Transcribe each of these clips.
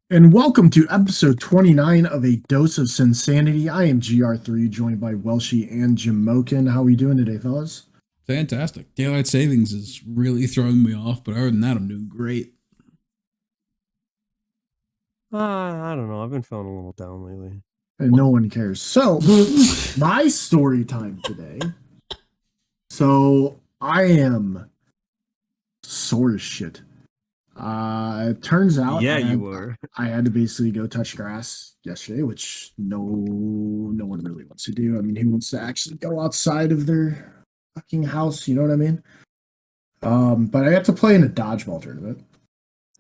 And welcome to episode 29 of A Dose of Sinsanity. I am GR3, joined by Welshie and Jim Mokin. How are we doing today, fellas? Fantastic. Daylight savings is really throwing me off, but other than that, I'm doing great. I don't know. I've been feeling a little down lately. And no one cares. So, my story time today. So, I am sore as shit. It turns out I had to basically go touch grass yesterday, which no one really wants to do. I mean, who wants to actually go outside of their fucking house? You know what I mean? But I got to play in a dodgeball tournament,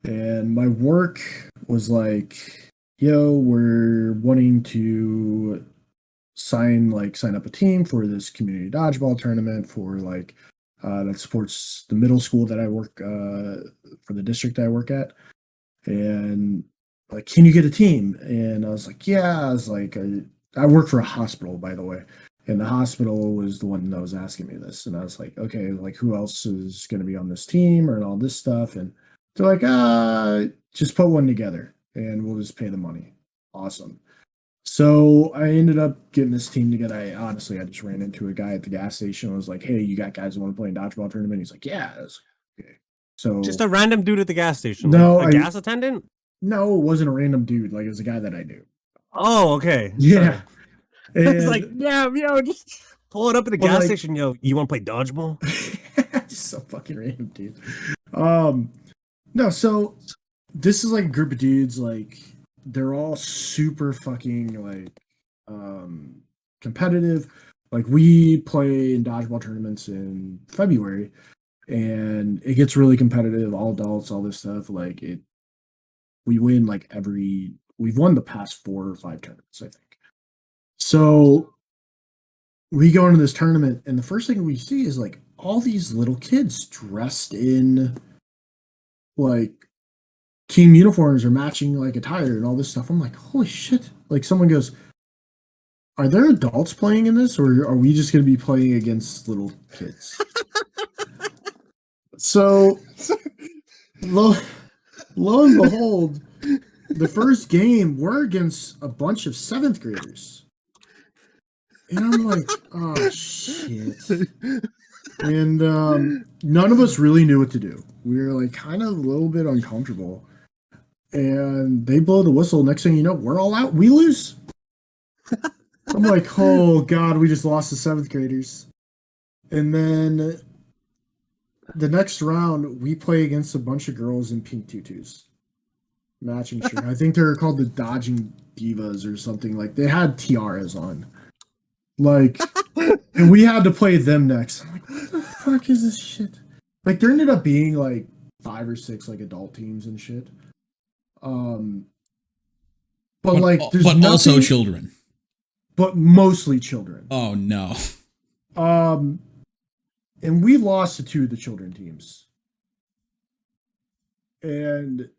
and my work was like, "Yo, we're wanting to sign up a team for this community dodgeball tournament for that supports the middle school that I work for the district I work at, and like, can you get a team?" And I was like, "Yeah." I was like, I work for a hospital, by the way, and the hospital was the one that was asking me this, and I was like, "Okay, like, who else is going to be on this team or all this stuff?" And they're like, just put one together, and we'll just pay the money." Awesome. So I ended up getting this team together. I just ran into a guy at the gas station. I was like, "Hey, you got guys who want to play in dodgeball tournament?" He's like, "Yeah." I was like, "Okay." So Just a random dude at the gas station. No, like a gas attendant? No, it wasn't a random dude. Like, it was a guy that I knew. Oh, okay. Yeah. It's like, yeah, just pull it up at the gas like- station. Yo, you want to play dodgeball? Just so fucking random, dude. No, so this is like a group of dudes, like, they're all super fucking competitive. Like, we play in dodgeball tournaments in February, and it gets really competitive, all adults, all this stuff. Like, we win we've won the past 4 or 5 tournaments, I think. So we go into this tournament, and the first thing we see is like all these little kids dressed in like team uniforms or matching like attire and all this stuff. I'm like, holy shit. Like, someone goes, "Are there adults playing in this, or are we just going to be playing against little kids?" So lo and behold, the first game, we're against a bunch of 7th graders. And I'm like, oh shit. And none of us really knew what to do. We were like kind of a little bit uncomfortable. And they blow the whistle. Next thing you know, we're all out. We lose. I'm like, oh god, we just lost to 7th graders. And then the next round, we play against a bunch of girls in pink tutus. Matching shirt. I think they were called the Dodging Divas or something. Like, they had tiaras on. Like, and we had to play them next. I'm like, what the fuck is this shit? Like, there ended up being like 5 or 6 like adult teams and shit. But like, there's but nothing, also children. But mostly children. Oh no. And we lost to 2 of the children teams. And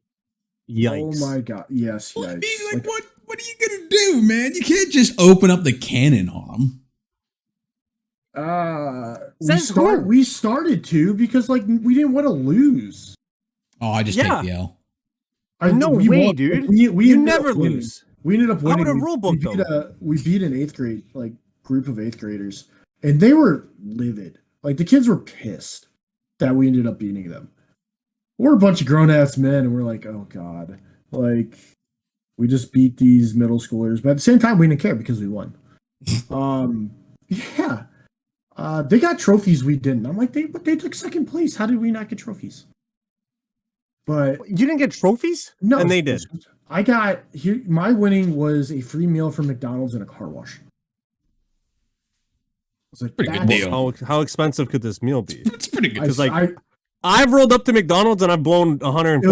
yikes! Oh my god! Yes, well, yikes! I mean, like, what are you gonna do, man? You can't just open up the cannon on them. We started to, because like we didn't want to lose. Oh, I just take the L. No way, dude. You never lose. We ended up winning. How would a rule book go? We beat an 8th grade group of 8th graders, and they were livid. Like, the kids were pissed that we ended up beating them. We're a bunch of grown ass men, and we're like, oh god, like, we just beat these middle schoolers, but at the same time, we didn't care because we won. Yeah. They got trophies, we didn't. I'm like, they took 2nd place. How did we not get trophies? But you didn't get trophies? No, and they did. I got here. My winning was a free meal from McDonald's and a car wash. It's like, pretty good deal. How expensive could this meal be? It's pretty good. Because I've rolled up to McDonald's and I've blown $140.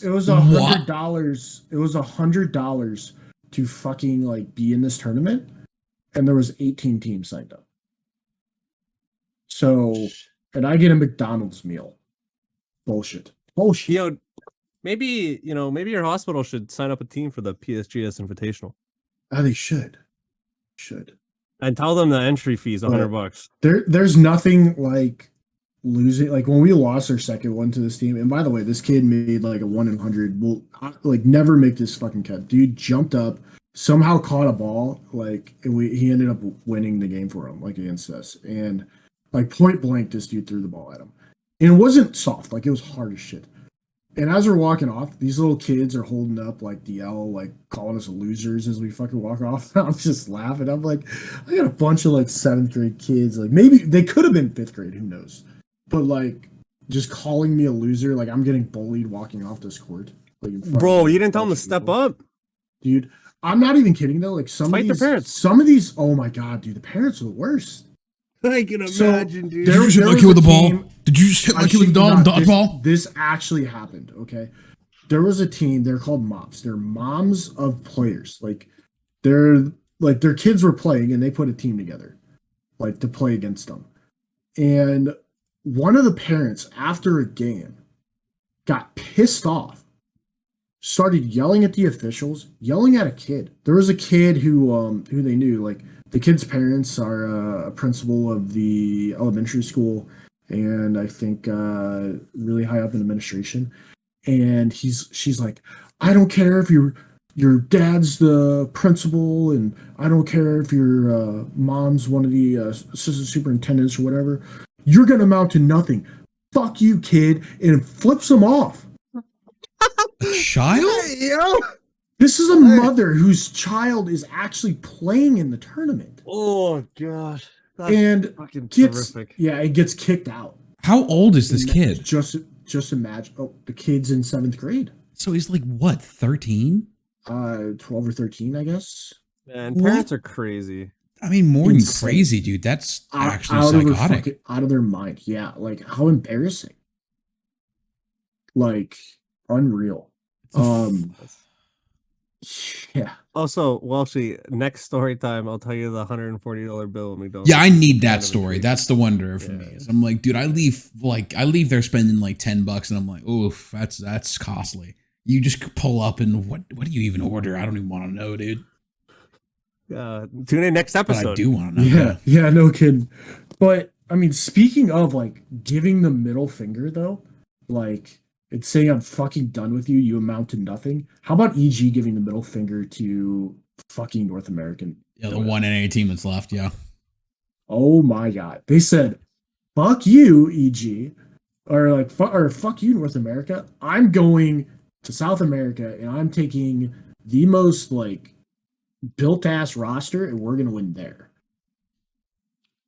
It was $100. It was $100 to fucking like be in this tournament, and there was 18 teams signed up. So, and I get a McDonald's meal. Bullshit. Maybe your hospital should sign up a team for the PSGS Invitational. They should. And tell them the entry fee is $100. There's nothing like losing, like when we lost our second one to this team. And by the way, this kid made like a 1 in 100. Well, like never make this fucking cut. Dude jumped up, somehow caught a ball, like, and he ended up winning the game for him, like against us. And like point blank, this dude threw the ball at him, and it wasn't soft, like it was hard as shit. And as we're walking off, these little kids are holding up like the L, like calling us losers as we fucking walk off. I'm just laughing. I'm like, I got a bunch of like 7th grade kids. Like maybe they could have been 5th grade, who knows? But like just calling me a loser, like I'm getting bullied walking off this court. Like Bro, you didn't tell them to step up, dude. I'm not even kidding though. Like some Fight of the parents. some of these. Oh my god, dude, the parents are the worst. I can imagine, dude. Did you just hit my kid with the ball? Did you just hit my kid with the dodgeball? This actually happened. Okay, there was a team. They're called moms. They're moms of players. Like their kids were playing, and they put a team together, like to play against them. And one of the parents, after a game, got pissed off, started yelling at the officials, yelling at a kid. There was a kid who they knew, like the kid's parents are a principal of the elementary school, and I think really high up in administration. And she's like, I don't care if your dad's the principal, and I don't care if your mom's one of the assistant superintendents or whatever. You're gonna amount to nothing. Fuck you, kid, and flips him off. Child? Yeah. This is a mother whose child is actually playing in the tournament. Oh gosh. That's And fucking gets terrific. it gets kicked out. How old is this kid? Just imagine. Oh, the kid's in 7th grade. So he's like what, 13? 12 or 13, I guess. Man, parents are crazy. I mean, more than Insane. crazy, dude. That's actually psychotic. Out of their mind. Yeah, like how embarrassing. Like unreal. Yeah. Also, Welshie, next story time, I'll tell you the $140 bill at McDonald's. Yeah, I need that story. That's the wonder for me. Is I'm like, dude, I leave there spending like $10, and I'm like, oof, that's costly. You just pull up, and what do you even order? I don't even want to know, dude. Tune in next episode. But I do want to know. Yeah, no kidding. But I mean, speaking of like giving the middle finger though, like it's saying I'm fucking done with you, you amount to nothing. How about EG giving the middle finger to fucking North American? Yeah, the one NA team that's left, yeah. Oh my god. They said, fuck you, EG. Or like fuck you, North America. I'm going to South America and I'm taking the most like built ass roster and we're gonna win there.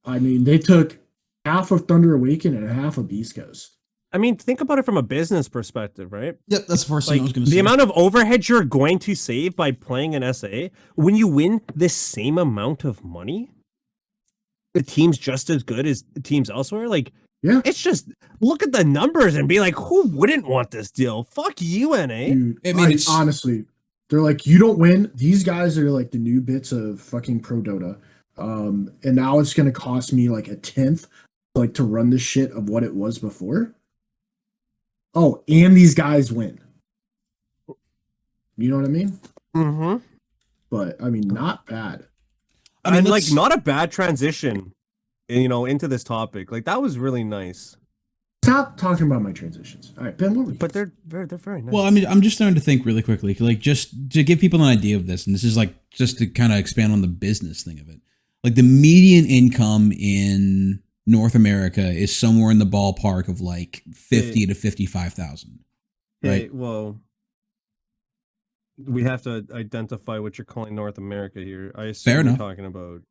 I mean, they took half of Thunder Awaken and half of Beast Coast. I mean, think about it from a business perspective, right? Yep, that's the first thing I was going to say. The amount of overhead you're going to save by playing an SA, when you win the same amount of money, the team's just as good as the teams elsewhere. Like, yeah, it's just look at the numbers and be like, who wouldn't want this deal? Fuck you, NA. Dude, I mean, it's honestly, they're like, you don't win. These guys are like the new bits of fucking Pro Dota. And now it's going to cost me like a 10th, like to run this shit of what it was before. Oh, and these guys win. You know what I mean? Mm-hmm. But I mean, not bad. I mean, like, not a bad transition, into this topic. Like, that was really nice. Stop talking about my transitions. All right, Ben, what were you? But they're very nice. Well, I mean, I'm just starting to think really quickly, like just to give people an idea of this, and this is like just to kind of expand on the business thing of it. Like the median income in North America is somewhere in the ballpark of like 50 to 55,000. Right. Hey, well, we have to identify what you're calling North America here. I assume Fair you're enough. talking about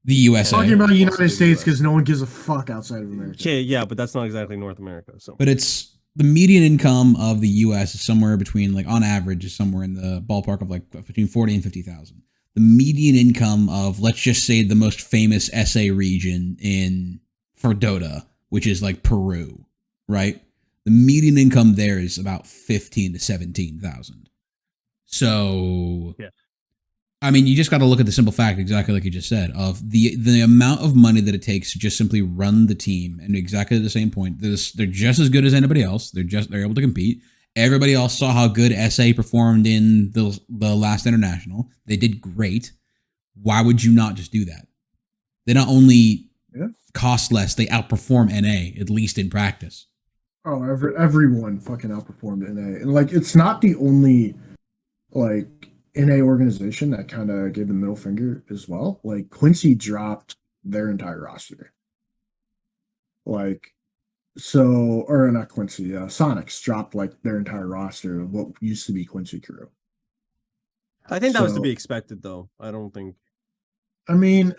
The USA. Talking about the United the States US. because no one gives a fuck outside of America. Okay, yeah, but that's not exactly North America. So, But it's the median income of the US is somewhere between, like, on average, is somewhere in the ballpark of like between 40 and 50,000. The median income of, let's just say, the most famous SA region for Dota, which is like Peru, right? The median income there is about 15 to 17,000. So, yeah. I mean, you just got to look at the simple fact, exactly like you just said, of the amount of money that it takes to just simply run the team. And exactly the same point, they're just as good as anybody else. They're able to compete. Everybody else saw how good SA performed in the last international. They did great. Why would you not just do that? They not only Yeah. cost less. They outperform NA, at least in practice. Oh, everyone fucking outperformed NA, and like it's not the only like NA organization that kind of gave the middle finger as well. Like Quincy dropped their entire roster. Like so, or not Quincy, Sonics dropped like their entire roster of what used to be Quincy Crew. I think that was to So- be expected, though. I don't think. I mean,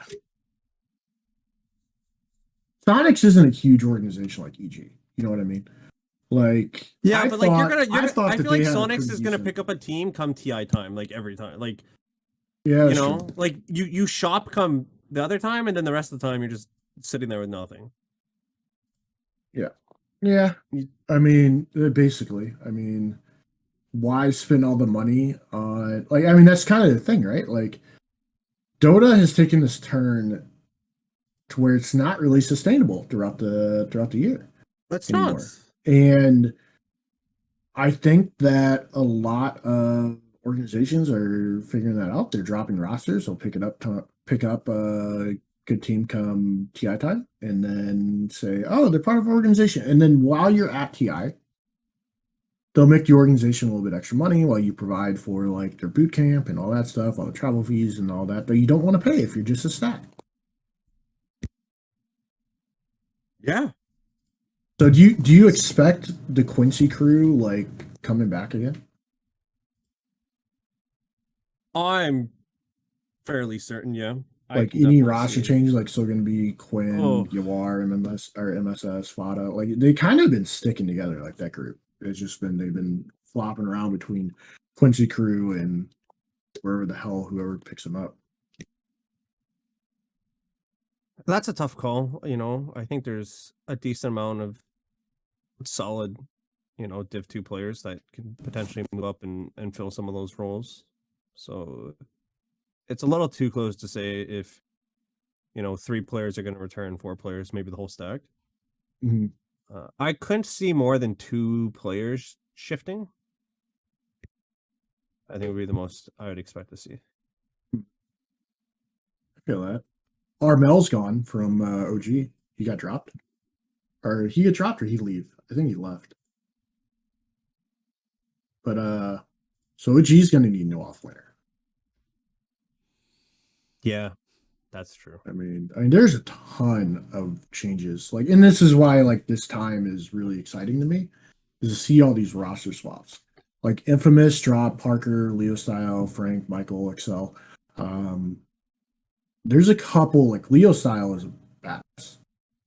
Sonics isn't a huge organization like EG. You know what I mean? Like, Yeah, I but like I thought I that feel they like had a Sonics pretty is gonna decent- pick up a team come TI time, like every time. Like Yeah, you that's know, true. like you shop come the other time, and then the rest of the time you're just sitting there with nothing. Yeah, You- I mean, basically, I mean, why spend all the money on like? I mean, that's kind of the thing, right? Like, Dota has taken this turn to where it's not really sustainable throughout the year That's anymore, not. and I think that a lot of organizations are figuring that out. They're dropping rosters. They'll pick up a good team come TI time, and then say, "Oh, they're part of our organization." And then while you're at TI, they'll make the organization a little bit extra money while you provide for like their boot camp and all that stuff, all the travel fees and all that that you don't want to pay if you're just a stat. Yeah, So do you expect the Quincy crew like coming back again? I'm fairly certain. Yeah, I Like can any definitely roster see. changes, like still going to be Quinn, Oh, Yawar, MMS or MSS, Fada. Like they kind of been sticking together like that group. It's just been they've been flopping around between Quincy crew and wherever the hell whoever picks them up. that's a tough call. You know, I think there's a decent amount of solid, Div 2 players that can potentially move up and fill some of those roles. So it's a little too close to say if, 3 players are going to return, 4 players, maybe the whole stack. Mhm. I couldn't see more than 2 players shifting. I think would be the most I would expect to see. I feel that. Armel's gone from OG. He got dropped. Or he get dropped or he leave. I think he left. But so OG's gonna need no offlaner. Yeah, that's true. I mean, there's a ton of changes. Like, and this is why like this time is really exciting to me, is to see all these roster swaps. Like Infamous drop Parker, Leo Style, Frank, Michael, Excel. Um, there's a couple like Leo Style is a badass,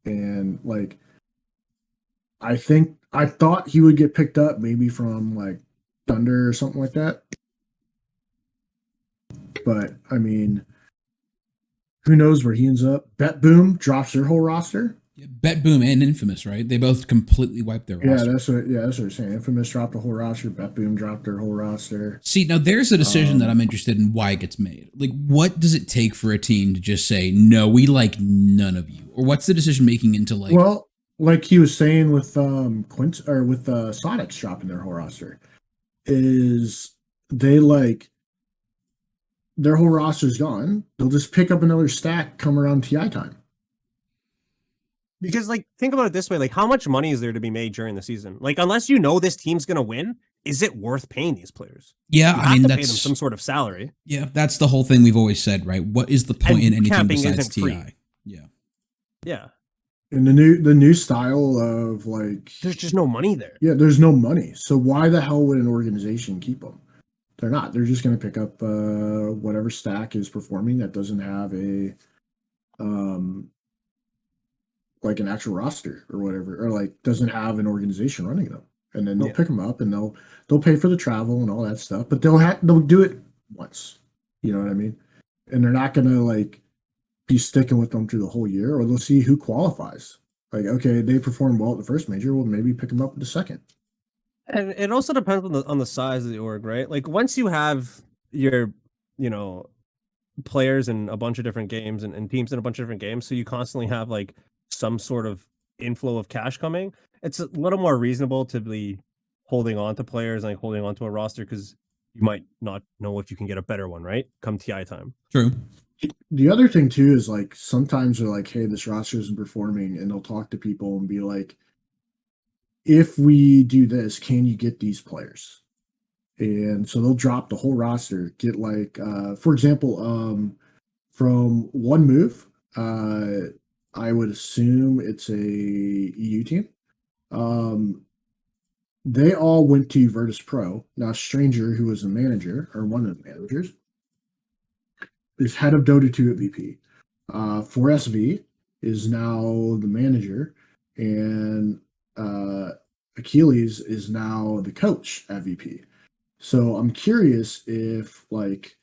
and like I thought he would get picked up maybe from like Thunder or something like that. But I mean, who knows where he ends up? Bet Boom drops their whole roster. Yeah, Bet Boom and Infamous, right? They both completely wiped their roster. Yeah, that's what I'm saying. Infamous dropped the whole roster. Bet Boom dropped their whole roster. See, now there's a decision that Um, I'm interested in why it gets made. Like, what does it take for a team to just say, no, we like none of you? Or what's the decision making into like, Well, like he was saying with Quint or with Sonics dropping their whole roster, is they like their whole roster's gone. They'll just pick up another stack come around TI time. Because like think about it this way, like how much money is there to be made during the season? Like unless you know this team's gonna win, is it worth paying these players? yeah, You I have mean, to pay them that's, some sort of salary. yeah, that's the whole thing we've always said, right? What is the point in And anything camping besides isn't free. TI? Yeah. Yeah. And the new style of like There's just no money there. yeah, there's no money. So why the hell would an organization keep them? They're not. They're just going to pick up whatever stack is performing that doesn't have a um like an actual roster or whatever, or like doesn't have an organization running them. And then they'll Yeah. pick them up and they'll pay for the travel and all that stuff. But they'll do it once. You know what I mean? And they're not going to like be sticking with them through the whole year, or they'll see who qualifies. Like, okay, they performed well at the first major, well, maybe pick them up at the second. And it also depends on the size of the org, right? Like once you have your, you know, players in a bunch of different games and teams in a bunch of different games, so you constantly have like some sort of inflow of cash coming, it's a little more reasonable to be holding on to players and like holding on to a roster because you might not know if you can get a better one, right? Come TI time. True. The other thing too is like sometimes they're like, hey, this roster isn't performing, and they'll talk to people and be like, if we do this, can you get these players? And so they'll drop the whole roster, get like for example, from one move, I would assume it's a EU team. They all went to Virtus Pro. Now Stranger, who was a manager or one of the managers, is head of Dota 2 at VP. 4SV is now the manager, and Achilles is now the coach at VP. So I'm curious if like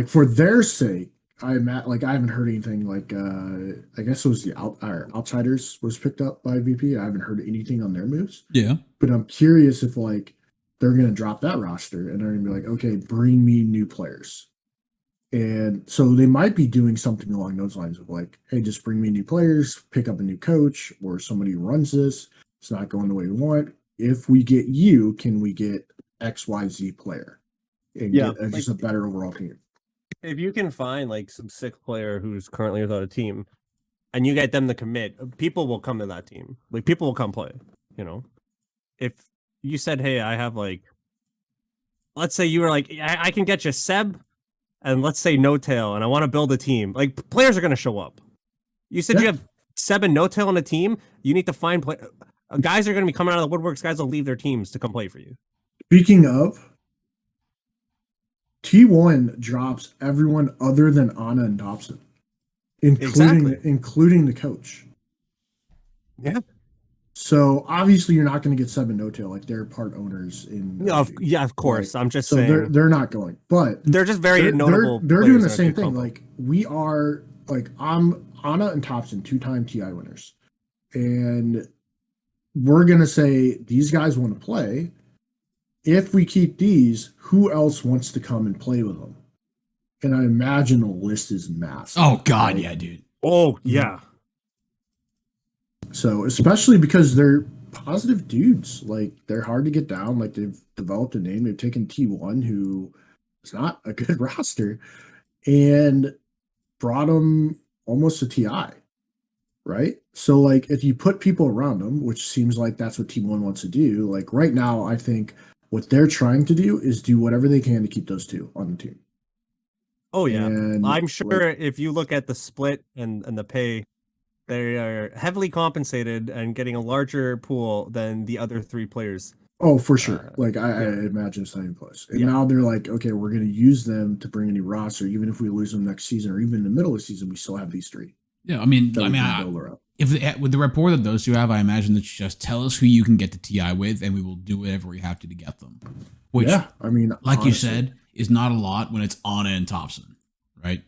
for their sake, I haven't heard anything like I guess it was the Outsiders was picked up by VP. I haven't heard anything on their moves. Yeah. But I'm curious if like they're gonna drop that roster and they're gonna be like, okay, bring me new players. And so they might be doing something along those lines of like, hey, just bring me new players, pick up a new coach or somebody who runs this. It's not going the way we want. If we get you, can we get XYZ player and Yeah, get just a better overall team? If you can find like some sick player who's currently without a team and you get them to commit, people will come to that team. Like people will come play, you know. If you said, hey, I have like, let's say you were like, I can get you Seb and let's say No Tail, and I want to build a team. Like players are going to show up. You said you have Seb and No Tail on a team. You need to find guys are going to be coming out of the woodworks. Guys will leave their teams to come play for you. Speaking of, T1 drops everyone other than Anna and Dobson, including the coach. Yeah. So obviously you're not going to get Seb and No Tail, like they're part owners in. Yeah, of course. Like, I'm just so saying they're not going, but they're just very notable. They're doing the same thing. Like we are, like I'm Anna and Thompson, 2-time TI winners, and we're gonna say these guys want to play. If we keep these, who else wants to come and play with them? And I imagine the list is massive. Oh God, right? yeah, dude. Oh yeah. So especially because they're positive dudes, like they're hard to get down. Like they've developed a name. They've taken T1, who is not a good roster, and brought them almost to TI, right? So like if you put people around them, which seems like that's what T1 wants to do. Like right now, I think what they're trying to do is do whatever they can to keep those two on the team. Oh yeah. And I'm sure if you look at the split and the pay, they are heavily compensated and getting a larger pool than the other three players. Oh, for sure. Like I imagine it's not even close. And now they're like, okay, we're going to use them to bring a new roster. Even if we lose them next season, or even in the middle of the season, we still have these three. Yeah, I mean, if with the rapport that those two have, I imagine that you just tell us who you can get to TI with, and we will do whatever we have to get them. Which, I mean, like honestly, you said, is not a lot when it's Anna and Thompson, right?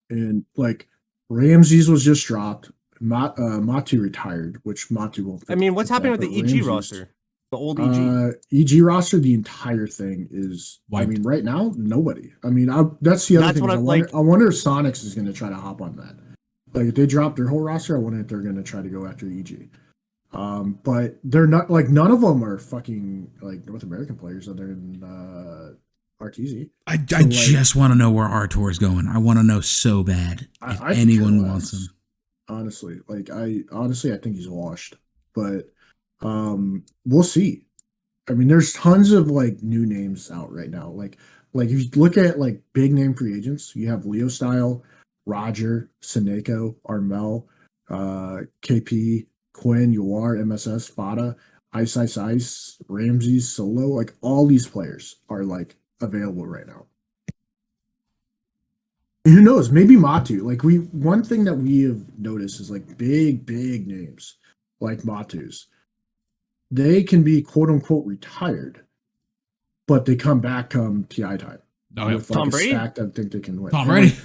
And like Ramses was just dropped. Matu retired, which Matu won't. I mean, what's happening with the EG roster? The old EG. EG roster, the entire thing is wiped. I mean, right now, nobody. I mean, that's the other thing. I wonder if Sonics is going to try to hop on that. Like, if they drop their whole roster, I wonder if they're going to try to go after EG. But they're not, like, none of them are fucking, like, North American players other than RTZ. I just want to know where Artor is going. I want to know so bad if anyone wants him. Honestly, I think he's washed. But we'll see. I mean, there's tons of like new names out right now. Like if you look at like big name free agents, you have Leo Style, Roger, Seneko, Armel, KP, Quinn, Yuar, MSS, Fada, Ice, Ramses, Solo. Like all these players are like available right now. And who knows? Maybe Matu. Like one thing that we have noticed is like big names like Matu's. They can be quote unquote retired, but they come back come TI time. Oh, yeah. With like Tom Brady? Stack that think they can win. Tom Brady.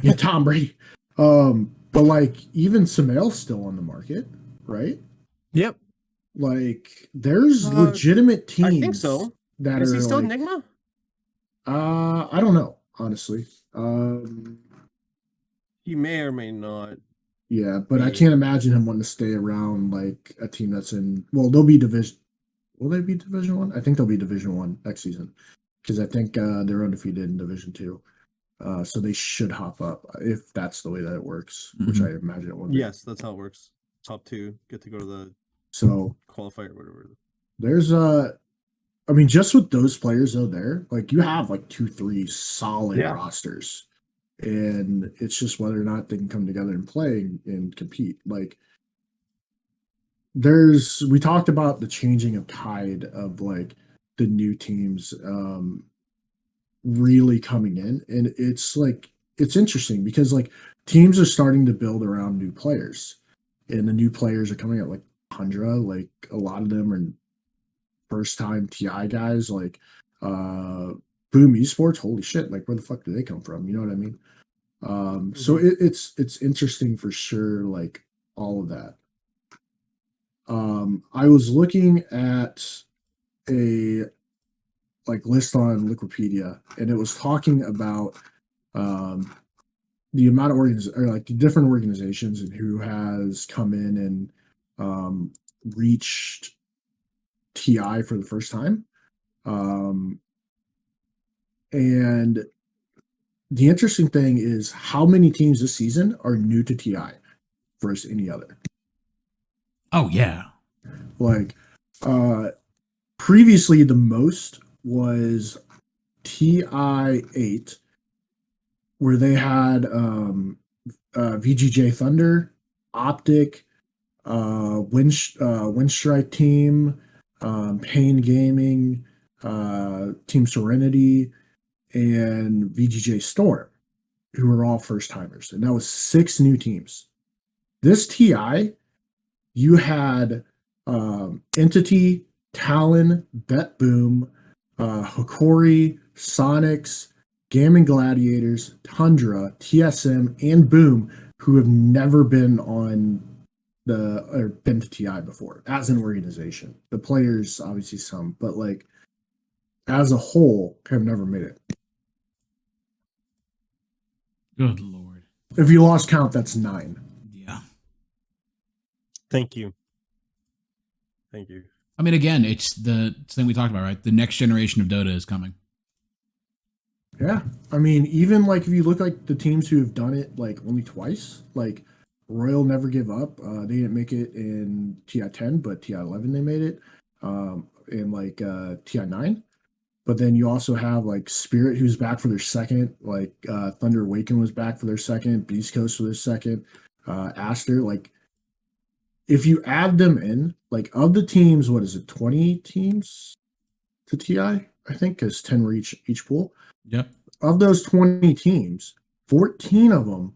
Yeah, Tom Brady. But like even Samael's still on the market, right? Yep. Like there's legitimate teams. I think so. That is he still like, Enigma? I don't know, honestly. He may or may not. Yeah, but I can't imagine him wanting to stay around like a team that's in. Well, they'll be division. Will they be Division 1? I think they'll be Division 1 next season. because I think they're undefeated in Division Two. So they should hop up if that's the way that it works, which I imagine it would be. Yes, that's how it works. Top 2 get to go to the So qualifier or whatever. there's I mean, just with those players though, there, like you have like 2-3 solid rosters, and it's just whether or not they can come together and play and compete. Like we talked about the changing of tide of like the new teams really coming in, and it's interesting because like teams are starting to build around new players, and the new players are coming out like Tundra, like a lot of them are first time TI guys, like Boom Esports, holy shit, like where the fuck do they come from? You know what I mean? So it's interesting for sure, like all of that. I was looking at a like list on Wikipedia, and it was talking about the amount of or like the different organizations and who has come in and reached TI for the first time. And the interesting thing is how many teams this season are new to TI versus any other. Oh yeah. Like previously the most was TI 8, where they had VGJ Thunder, Optic, Windstrike Team, Pain Gaming, Team Serenity, and VGJ Storm, who were all first timers. And that was 6 new teams. This TI, you had Entity, Talon, Bet Boom, Hikori, Sonics, Gammon Gladiators, Tundra, TSM, and Boom, who have never been on or been to TI before as an organization. The players, obviously some, but like as a whole, have never made it. Good lord. If you lost count, that's 9. Yeah. Thank you. Thank you. I mean, again, it's the thing we talked about, right? The next generation of Dota is coming. Yeah. I mean, even like if you look like the teams who have done it like only twice, like Royal Never Give Up. They didn't make it in TI 10, but TI 11 they made it. In like TI 9. But then you also have like Spirit, who's back for their second. Like Thunder Awaken was back for their second. Beast Coast for their second. Aster, like if you add them in, like of the teams, what is it, 20 teams to TI? I think because 10 were each pool. Yep. Of those 20 teams, 14 of them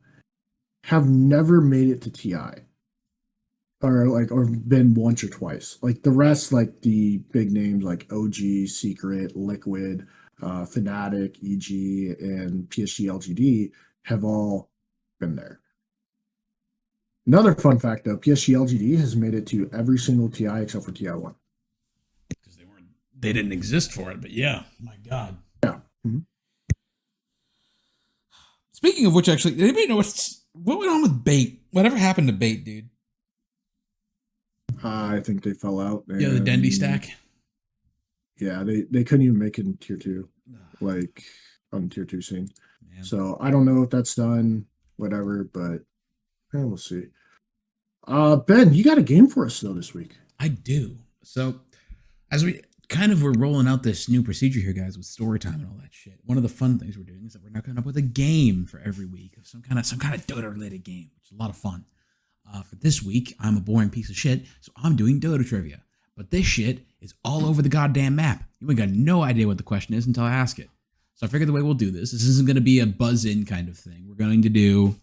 have never made it to TI. Or been once or twice. Like the rest, like the big names like OG, Secret, Liquid, Fnatic, EG, and PSG LGD have all been there. Another fun fact though, PSG LGD has made it to every single TI except for TI 1. Because they didn't exist for it, but yeah. My God. Yeah. Mm-hmm. Speaking of which, actually, did anybody know what went on with Bait? Whatever happened to Bait, dude? I think they fell out. Yeah, the Dendy stack. Yeah, they couldn't even make it in tier 2, like on tier 2 scene. Man. So I don't know if that's done, whatever, but we'll see. Ben, you got a game for us though this week. I do. So as we kind of were rolling out this new procedure here, guys, with story time and all that shit, one of the fun things we're doing is that we're now coming up with a game for every week of some kind of Dota related game, which is a lot of fun. For this week, I'm a boring piece of shit, so I'm doing Dota trivia. But this shit is all over the goddamn map. You ain't got no idea what the question is until I ask it. So I figured the way we'll do this isn't going to be a buzz-in kind of thing. We're going to do,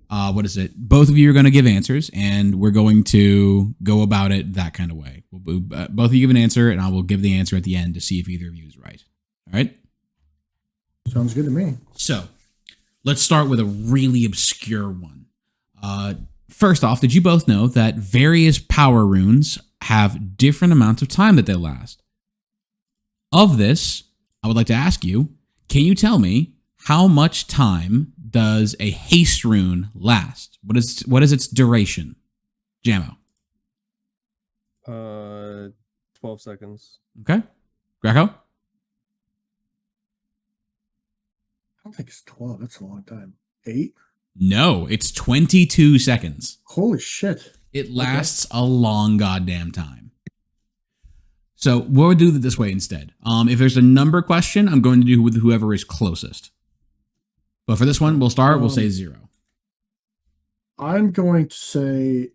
both of you are going to give answers, and we're going to go about it that kind of way. Both of you give an answer, and I will give the answer at the end to see if either of you is right. All right? Sounds good to me. So let's start with a really obscure one. First off, did you both know that various power runes have different amounts of time that they last? Of this, I would like to ask you, can you tell me how much time does a haste rune last? What is its duration? Jamo. 12 seconds. Okay. Greco? don't think it's 12. That's a long time. 8? No, it's 22 seconds. Holy shit. It lasts a long goddamn time. So we'll do it this way instead. If there's a number question, I'm going to do with whoever is closest. But for this one, we'll say 0. I'm going to say,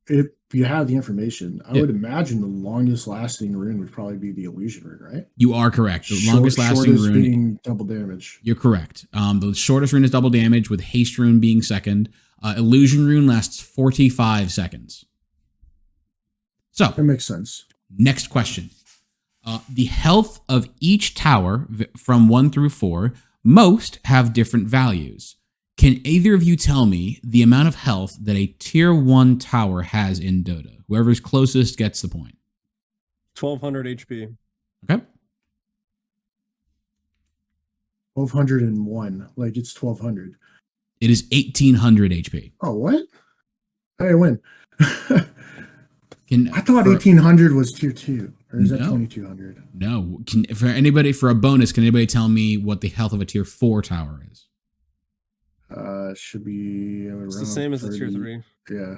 if you have the information, I would imagine the longest lasting rune would probably be the illusion rune, right? You are correct. The longest lasting rune being double damage. You're correct. The shortest rune is double damage, with haste rune being second. Illusion rune lasts 45 seconds. So that makes sense. Next question. The health of each tower from 1 through 4, most have different values. Can either of you tell me the amount of health that a tier 1 tower has in Dota? Whoever's closest gets the point. 1200 HP. Okay. 1201. Like it's 1200. It is 1800 HP. Oh, what? I win. I thought for, 1800 was tier 2. Or is that 2200? No. For a bonus, can anybody tell me what the health of a tier 4 tower is? Should be around it's the same 30. as the tier 3. Yeah.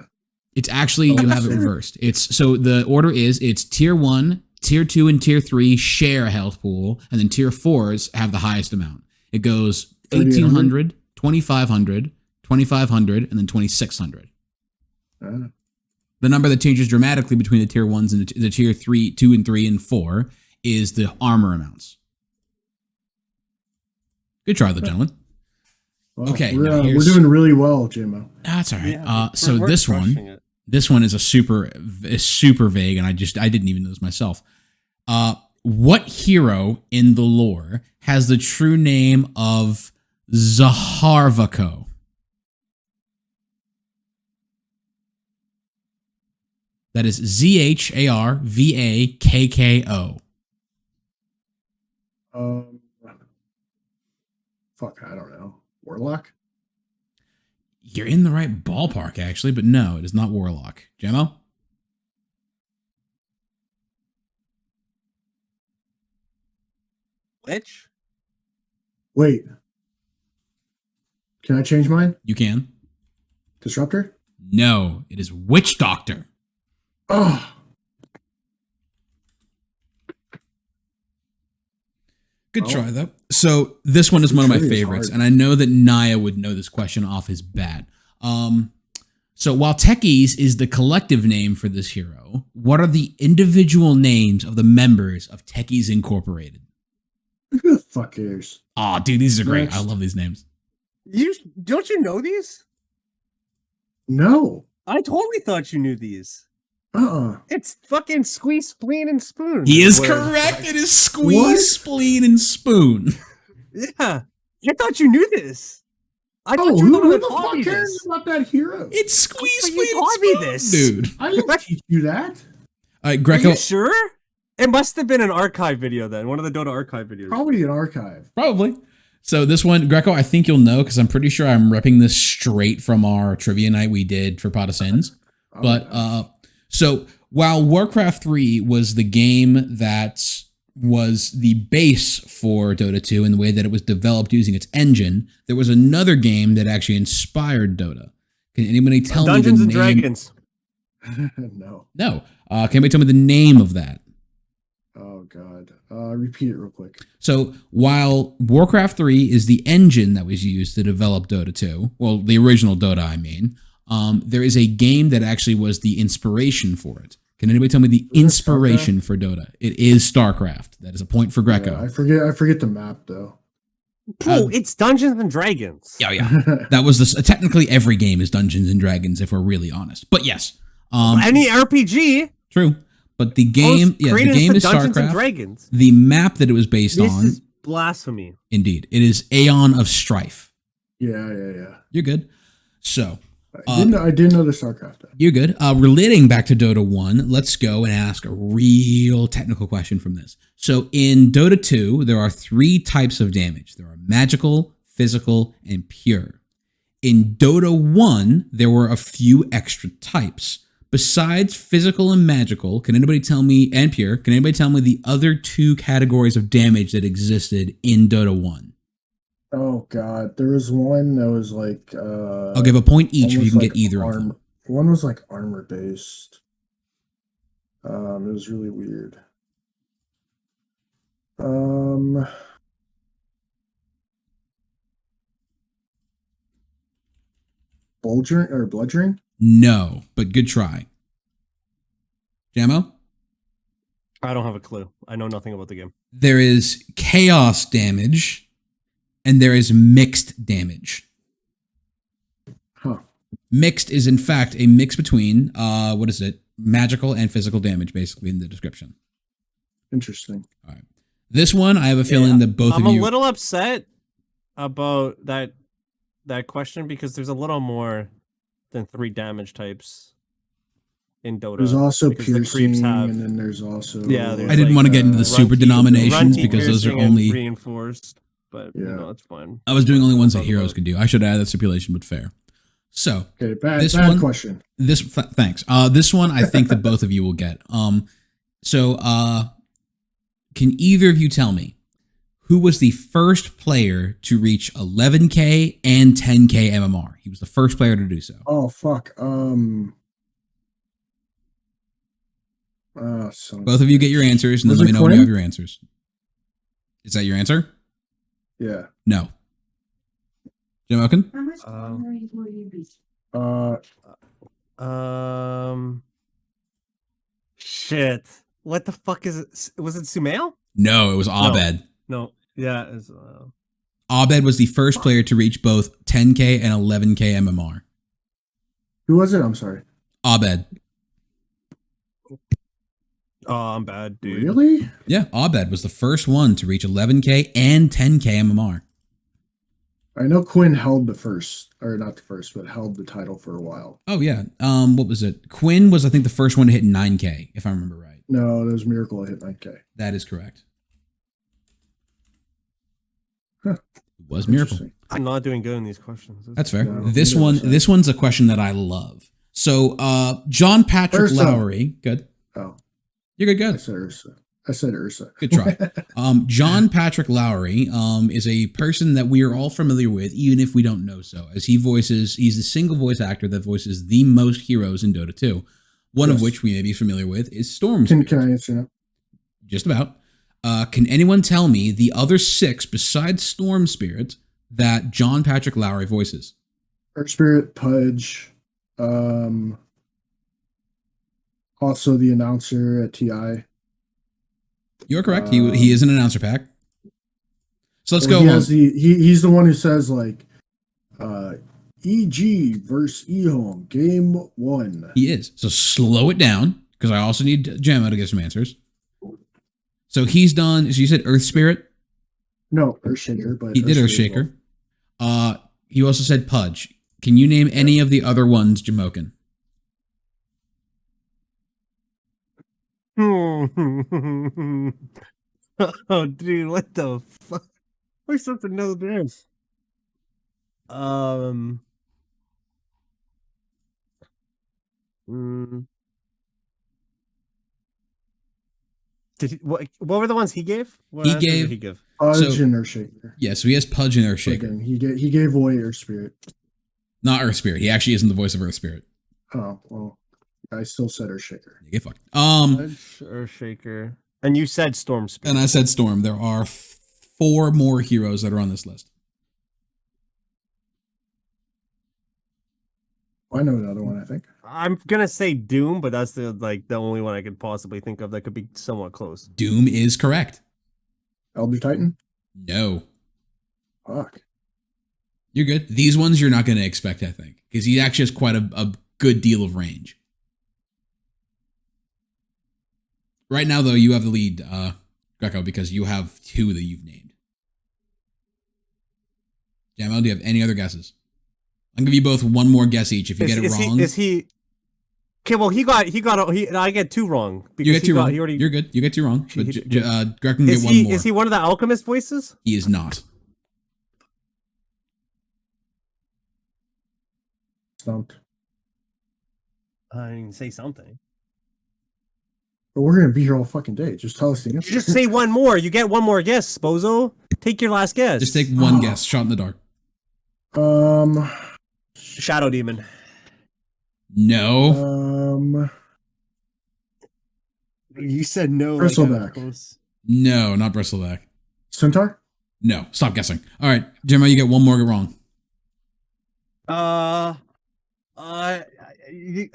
It's actually, you have it reversed. So the order is, it's tier 1, tier 2, and tier 3 share a health pool, and then tier 4s have the highest amount. It goes 1800, 2500, 2500, and then 2600. The number that changes dramatically between the tier 1s and the tier 3, 2, and 3, and 4 is the armor amounts. Good try, though, gentlemen. Well, Okay, we're doing really well, Jimmo. That's all right. Yeah, so we're this one is super vague, and I didn't even know this myself. What hero in the lore has the true name of Zaharvako? That is Zharvakko. Fuck, I don't know. Warlock? You're in the right ballpark, actually, but no, it is not Warlock. Gemmo? Which? Wait. Can I change mine? You can. Disruptor? No, it is Witch Doctor. Oh. Good try, though. So this one is one of my favorites, and I know that Naya would know this question off his bat. So while Techies is the collective name for this hero, what are the individual names of the members of Techies Incorporated? Who the fuck cares? Aw, dude, these are great. I love these names. Don't you know these? No. I totally thought you knew these. It's fucking Squeeze, Spleen, and Spoon. He is correct. It is Squeeze, Spleen, and Spoon. Yeah. I thought you knew this. I thought who you the fuck cares about that hero? It's Squeeze, But you Spleen, taught and me Spoon, this. dude. I didn't teach you that. Greco. Are you sure? It must have been an archive video then. One of the Dota archive videos. Probably an archive. Probably. So this one, Greco, I think you'll know because I'm pretty sure I'm repping this straight from our trivia night we did for Pot of Sins. But so while Warcraft 3 was the game that was the base for Dota 2 in the way that it was developed using its engine, there was another game that actually inspired Dota. Can anybody tell me the name? Dungeons and Dragons. No. No. Can anybody tell me the name of that? Oh, God. Repeat it real quick. So while Warcraft 3 is the engine that was used to develop Dota 2, well, the original Dota, I mean, there is a game that actually was the inspiration for it. Can anybody tell me the inspiration for Dota? It is StarCraft. That is a point for Greco. Yeah, I forget the map, though. Oh, it's Dungeons and Dragons. Yeah. That was this. Technically, every game is Dungeons and Dragons, if we're really honest. But yes. Any RPG. True. But the game, the game is Dungeons StarCraft. and Dragons. The map that it was based on. This is blasphemy. Indeed. It is Aeon of Strife. Yeah. You're good. So. I didn't know the StarCraft. Though. You're good. Relating back to Dota 1, let's go and ask a real technical question from this. So in Dota 2, there are 3 types of damage. There are magical, physical, and pure. In Dota 1, there were a few extra types. Besides physical and magical, can anybody tell me, and pure, can anybody tell me the other 2 categories of damage that existed in Dota 1? Oh god, there was one that was like I'll give a point each if you almost can like get either of them. one was like armor based. It was really weird. Um, Bulgering or bludgeoning? No, but good try. Jamo? I don't have a clue. I know nothing about the game. There is chaos damage and there is mixed damage. Huh. Mixed is in fact a mix between what is it? Magical and physical damage, basically in the description. Interesting. All right. This one, I have a feeling that both I'm of you. a little upset about that question because there's a little more than 3 damage types in Dota. There's also because the piercing, creeps have, and then there's also yeah. There's I didn't want to get into the super runty- denominations runty, because those are piercing, and only. reinforced. But Yeah. you know, it's fine. I was doing only ones that Talk heroes about could do. I should add that stipulation, but fair. So okay. Bad this bad one- question. thanks. This one I think that both of you will get. So can either of you tell me who was the first player to reach 11K and 10K MMR? He was the first player to do so. Oh fuck. Both of you get your answers, and then Was let me it know when you Quinn? have your answers. Is that your answer? Yeah. No. Jim Oaken? How much Um, longer will you be? Shit. What the fuck is it? Was it Sumail? No, it was Abed. No. Yeah. Abed was the first player to reach both 10K and 11K MMR. Who was it? I'm sorry. Abed. Oh, I'm bad, dude. Really? Yeah, Abed was the first one to reach 11K and 10K MMR. I know Quinn held the first, or not the first, but held the title for a while. Oh yeah. What was it? Quinn was, I think, the first one to hit 9K, if I remember right. No, there was Miracle that hit 9K. That is correct. Huh. It was Miracle. Interesting. I'm not doing good in these questions. That's fair. No, this 100%. one's a question that I love. So John Patrick Ursa. Lowry, good. Oh, You're good, I good. said Ursa. I said Ursa. Good try. John Patrick Lowry is a person that we are all familiar with, even if we don't know so, as he's the single voice actor that voices the most heroes in Dota 2, one of Yes. which we may be familiar with is Storm Can Spirit. I answer now? Just about. Can anyone tell me the other 6 besides Storm Spirit that John Patrick Lowry voices? Earth Spirit, Pudge, also the announcer at TI. You're correct. He is an announcer pack. So let's Well, go he on. has he's the one who says like EG versus eHome game 1. He is. So slow it down because I also need Jammo to get some answers. So he's done. So you said Earth Spirit. No, Earthshaker, but He did Earthshaker. Earthshaker. You also said Pudge. Can you name any of the other ones, Jamokin? Oh, dude, what the fuck? We're supposed to know this. Did he, what were the ones he gave? What He answers did gave- he give? Pudge So- and Earthshaker. Yeah, so he has Pudge and Earthshaker. Again, he gave away Earth Spirit. Not Earth Spirit. He actually isn't the voice of Earth Spirit. Oh well, I still said Earthshaker. You get fucked. Shaker. And you said Storm Spirit. And I said Storm. There are 4 more heroes that are on this list. I know another one. I think. I'm gonna say Doom, but that's the only one I could possibly think of that could be somewhat close. Doom is correct. Elder Titan. No. Fuck. You're good. These ones you're not going to expect, I think, because he actually has quite a good deal of range. Right now, though, you have the lead, Greco, because you have 2 that you've named. Jamo, do you have any other guesses? I'll give you both one more guess each. If you get it wrong, Is he? Okay, well, I get 2 wrong. you get 2 wrong. He already, You're good. You get 2 wrong. But He- Greg can get is one he? more. Is he one of the alchemist voices? He is not. Stumped. I mean, say something. But we're gonna be here all fucking day. Just tell us the You answer. just say one more. You get one more guess, Bozo. Take your last guess. Just take one guess. Shot in the dark. Shadow Demon. No. You said no. Bristleback. No, not bristleback. Centaur? No. Stop guessing. All right, Jimmo, you get one more wrong. I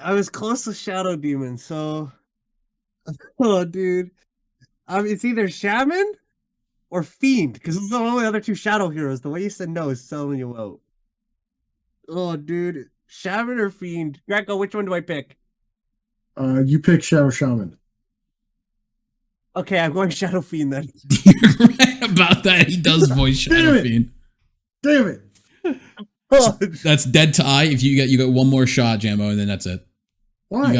was close to Shadow Demon, so. Oh, dude. It's either Shaman or Fiend, because those are the only other two Shadow heroes. The way you said no is selling you out. Oh, dude. Shaman or Fiend? Greco, which one do I pick? You pick Shadow Shaman. Okay, I'm going Shadow Fiend then. You're right about that. He does voice Shadow Fiend. Damn it! That's dead tie. If you get one more shot, Jambo, and then that's it. Why?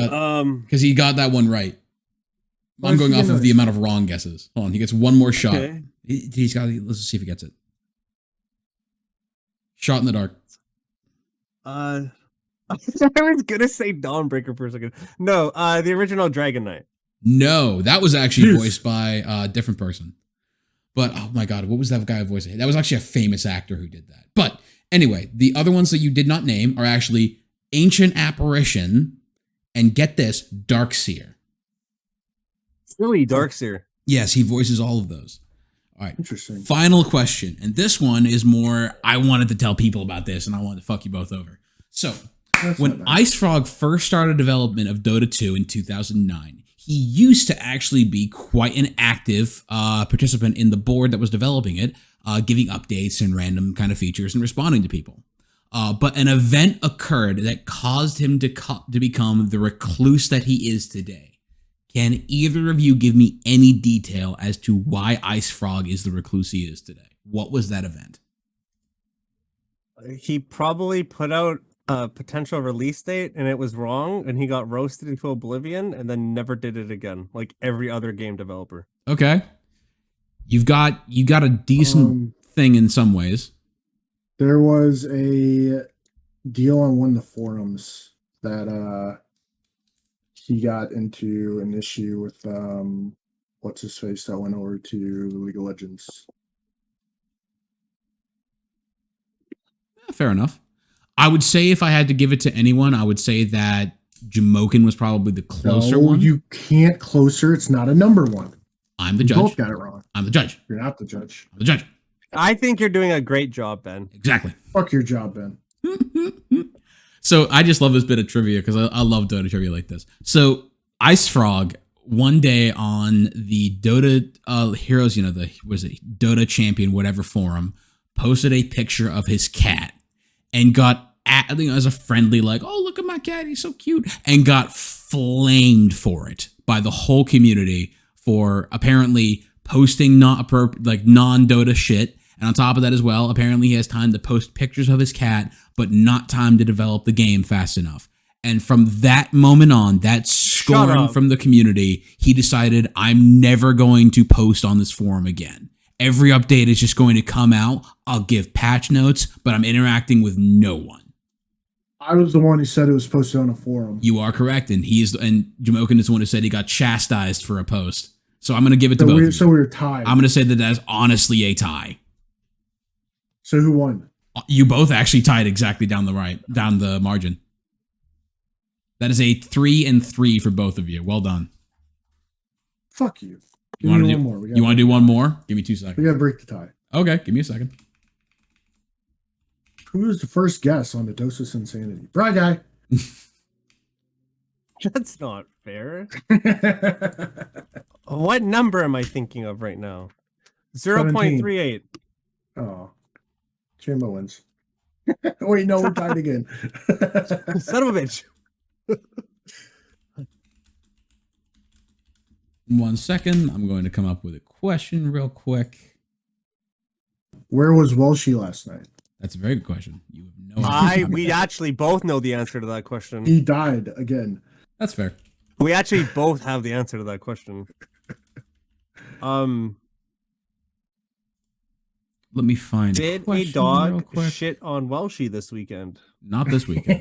Because he got that one right. I'm going off of the amount of wrong guesses. Hold on, he gets one more shot. Okay. He's got. Let's see if he gets it. Shot in the dark. I was gonna say Dawnbreaker for a second. No, the original Dragon Knight. No, that was actually voiced by a different person. But oh my god, what was that guy voicing? That was actually a famous actor who did that. But anyway, the other ones that you did not name are actually Ancient Apparition and get this, Darkseer. Really, Darkseer. Yes, he voices all of those. All right. Interesting. Final question. And this one is more, I wanted to tell people about this and I wanted to fuck you both over. So, when IceFrog first started development of Dota 2 in 2009, he used to actually be quite an active participant in the board that was developing it, giving updates and random kind of features and responding to people. But an event occurred that caused him to become the recluse that he is today. Can either of you give me any detail as to why IceFrog is the recluse he is today? What was that event? He probably put out a potential release date and it was wrong and he got roasted into oblivion and then never did it again, like every other game developer. Okay. You got a decent thing in some ways. There was a deal on one of the forums that he got into an issue with what's his face that went over to League of Legends. Fair enough. I would say if I had to give it to anyone, I would say that Jamokin was probably the closer one. You can't closer. It's not a number one. I'm the You judge. both got it wrong. I'm the judge. You're not the judge. I'm the judge. I think you're doing a great job, Ben. Exactly. Fuck your job, Ben. So I just love this bit of trivia because I love Dota trivia like this. So IceFrog one day on the Dota Heroes, Dota Champion, whatever forum, posted a picture of his cat and got I think as a friendly, like, oh, look at my cat, he's so cute, and got flamed for it by the whole community for apparently posting non-Dota shit. And on top of that as well, apparently he has time to post pictures of his cat, but not time to develop the game fast enough. And from that moment on, that scorn from the community, he decided, I'm never going to post on this forum again. Every update is just going to come out. I'll give patch notes, but I'm interacting with no one. I was the one who said it was posted on a forum. You are correct, and Jamokin is the one who said he got chastised for a post. So I'm going to give it to both of you. So we were tied. I'm going to say that that's honestly a tie. So who won? You both actually tied exactly down the margin. That is a 3-3 for both of you. Well done. Fuck you. You want to do one more? You want to do one more? Give me 2 seconds. We got to break the tie. Okay, give me a second. Who was the first guest on the Dose of Sinsanity? Bry guy. That's not fair. What number am I thinking of right now? 0.38. Oh. Chamber wins. Wait, no, we're tied again. Son of a bitch. 1 second. I'm going to come up with a question real quick. Where was Welshie last night? That's a very good question. You have no idea. We actually both know the answer to that question. He died again. That's fair. We actually both have the answer to that question. Let me find Did a dog shit on Welshie this weekend? Not this weekend.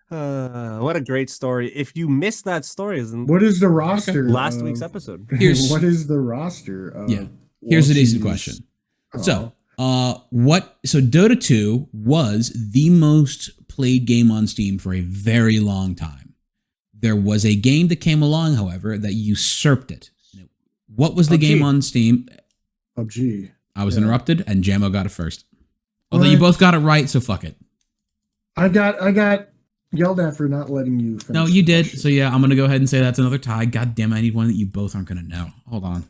What a great story. If you missed that story, isn't What is the roster? last week's episode? Here's- what is the roster? Here's a decent Wolsey's- question. Oh. So Dota 2 was the most played game on Steam for a very long time. There was a game that came along, however, that usurped it. What was the PUBG. game on Steam? PUBG. I was Yeah. interrupted, and Jamo got it first. Although you What? both got it right, so fuck it. I got yelled at for not letting you finish. No, you the did. question. So yeah, I'm gonna go ahead and say that's another tie. God damn it, I need one that you both aren't gonna know. Hold on.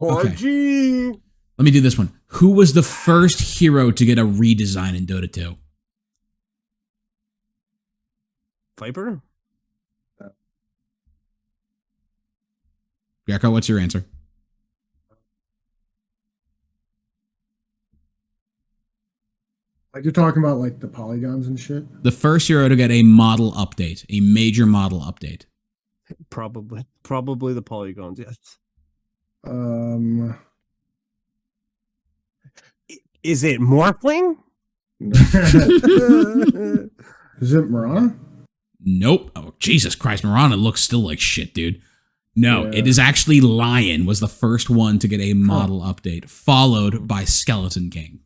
PUBG. Let me do this one. Who was the first hero to get a redesign in Dota 2? Viper? Greco, what's your answer? Like you're talking about like the polygons and shit. The first hero to get a model update, a major model update. Probably the polygons, yes. Is it Morphling? Is it Mirana? Nope. Oh, Jesus Christ. Mirana looks still like shit, dude. No, Yeah. it is actually Lion was the first one to get a model update, followed by Skeleton King.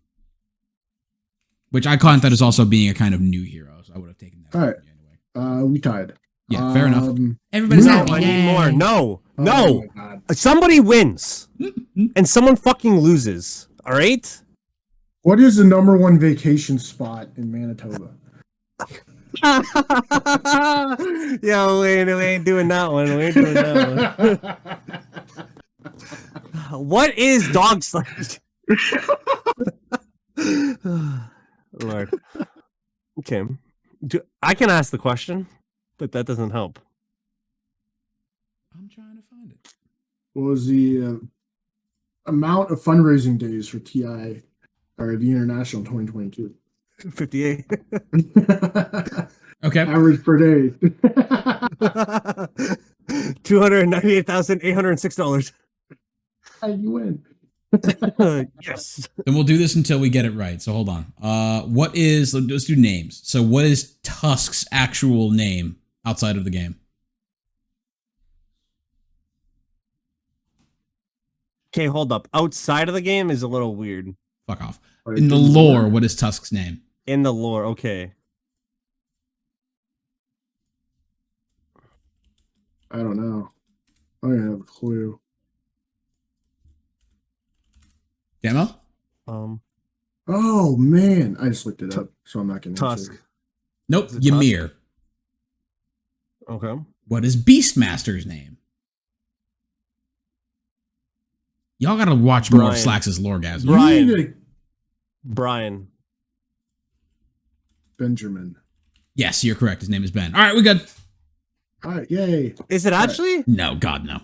Which I count that as also being a kind of new hero, so I would have taken that. All right. Anyway. We tied. Yeah, fair enough. Everybody's No, out. I need more. No. Oh No. my God. Somebody wins. And someone fucking loses. All right? What is the number one vacation spot in Manitoba? Yo, we ain't doing that one. We ain't doing that one. What is dog sledge? Lord. Okay. I can ask the question, but that doesn't help. I'm trying to find it. What was the amount of fundraising days for TI or the International 2022? 58. Okay. Average per day. $298,806. You win. Yes. Then we'll do this until we get it right. So hold on. Let's do names. So what is Tusk's actual name outside of the game? Okay, hold up. Outside of the game is a little weird. Fuck off. In the lore, what is Tusk's name? In the lore, okay. I don't know. I don't have a clue. Demo? Oh man, I just looked it up, so I'm not gonna Tusk. answer. Nope. Is it Tusk? Ymir. Okay. What is Beastmaster's name? Y'all gotta watch more of Brian. Slacks' Loregasm. You Brian. need a Brian. Benjamin. Yes, you're correct. His name is Ben. All right, we good. All right, yay. Is it actually? No, God, no.